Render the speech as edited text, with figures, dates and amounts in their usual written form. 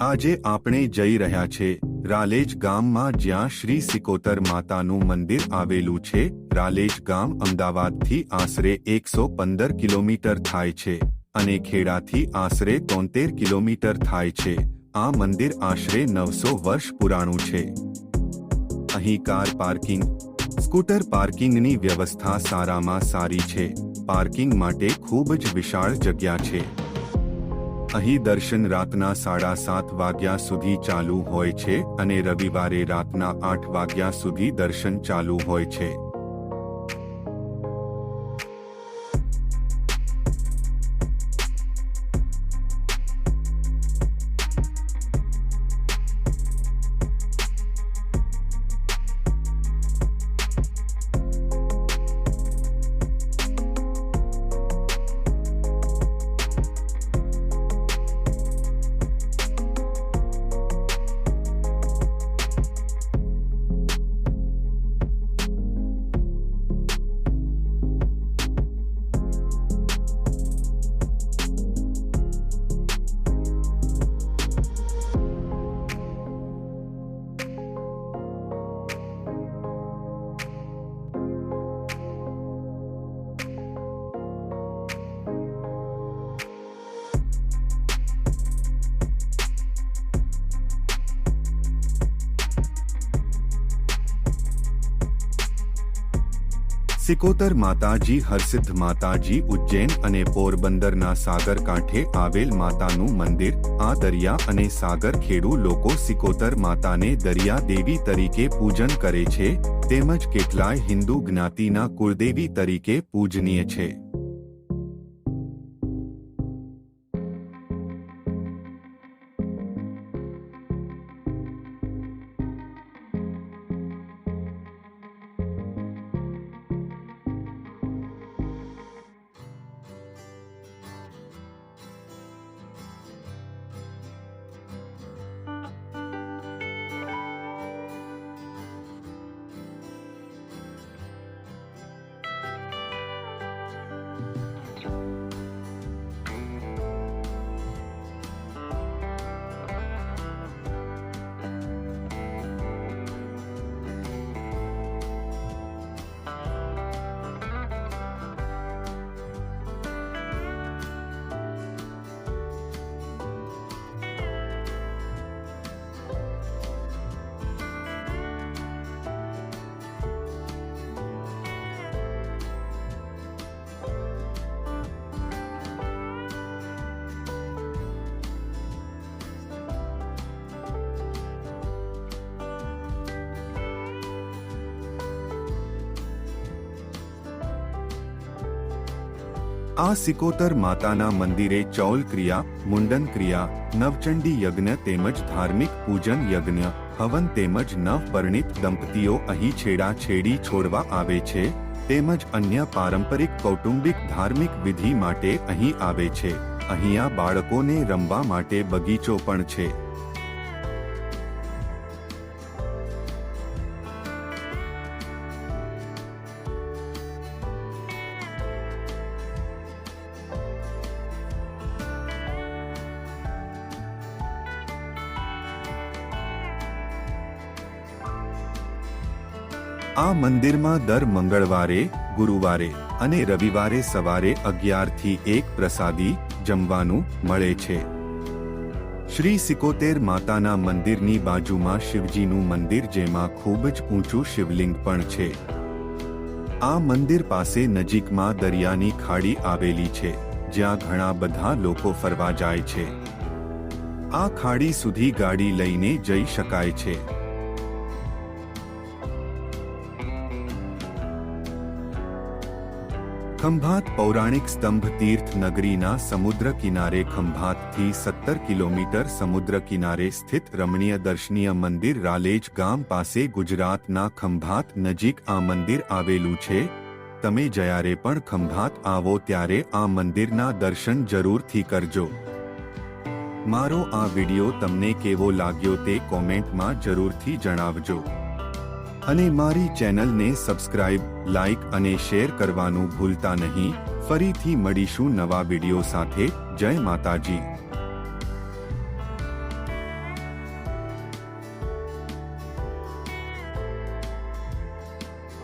આજે આપણે જઈ રહ્યા છે રાલેજ ગામમાં, જ્યાં શ્રી સિકોતર માતાનું મંદિર આવેલું છે. રાલેજ ગામ અમદાવાદથી આશરે 115 કિલોમીટર થાય છે અને ખેડાથી આશરે 73 કિલોમીટર થાય છે. આ મંદિર આશરે 900 વર્ષ પુરાણું છે. અહીં કાર પાર્કિંગ, સ્કૂટર પાર્કિંગની વ્યવસ્થા સારામાં સારી છે. પાર્કિંગ માટે ખૂબ જ વિશાળ જગ્યા છે. અહીં દર્શન રાતના 7:30 વાગ્યા સુધી ચાલુ હોય છે અને રવિવારે રાતના 8 વાગ્યા સુધી દર્શન ચાલુ હોય છે. સિકોતર માતાજી, હરસિદ્ધ માતાજી ઉજ્જૈન અને પોરબંદરના સાગર કાંઠે આવેલ માતાનું મંદિર. આ દરિયા અને સાગર ખેડુ લોકો સિકોતર માતાને દરિયા દેવી તરીકે પૂજન કરે છે, તેમજ કેટલાય હિન્દુ જ્ઞાતિના કુળદેવી તરીકે પૂજનીય છે. આ સિકોતર માતાના મંદિરે ચૌલ ક્રિયા, મુંડન ક્રિયા, નવચંડી યજ્ઞ તેમજ ધાર્મિક પૂજન યજ્ઞ, હવન તેમજ નવપરિણીત દંપતીઓ અહીં છેડાછેડી છોડવા આવે છે, તેમજ અન્ય પારંપરિક કૌટુંબિક ધાર્મિક વિધિ માટે અહીં આવે છે. અહીંયા બાળકોને રમવા માટે બગીચો પણ છે. આ મંદિરમાં દર મંગળવારે, ગુરુવારે અને રવિવારે સવારે 11 થી 1 પ્રસાદી જમવાનું મળે છે. શ્રી સિકોતેર માતાના મંદિરની બાજુમાં શિવજીનું મંદિર, જેમાં ખૂબ જ ઊંચું શિવલિંગ પણ છે. આ મંદિર પાસે નજીકમાં દરિયાની ખાડી આવેલી છે, જ્યાં ઘણા બધા લોકો ફરવા જાય છે. આ ખાડી સુધી ગાડી લઈને જઈ શકાય છે. ખંભાત પૌરાણિક સ્તંભ તીર્થ નગરીના સમુદ્ર કિનારે ખંભાતથી 17 કિલોમીટર સમુદ્ર કિનારે સ્થિત રમણીય દર્શનીય મંદિર રાલેજ ગામ પાસે ગુજરાતના ખંભાત નજીક આ મંદિર આવેલું છે. તમે જ્યારે પણ ખંભાત આવો ત્યારે આ મંદિરના દર્શન જરૂરથી કરજો. મારો આ વિડિયો તમને કેવો લાગ્યો તે કોમેન્ટમાં જરૂરથી જણાવજો અને મારી ચેનલને સબસ્ક્રાઇબ, લાઇક અને શેર કરવાનું ભૂલતા નહીં. ફરીથી મળીશું નવા વિડિયો સાથે. જય માતાજી.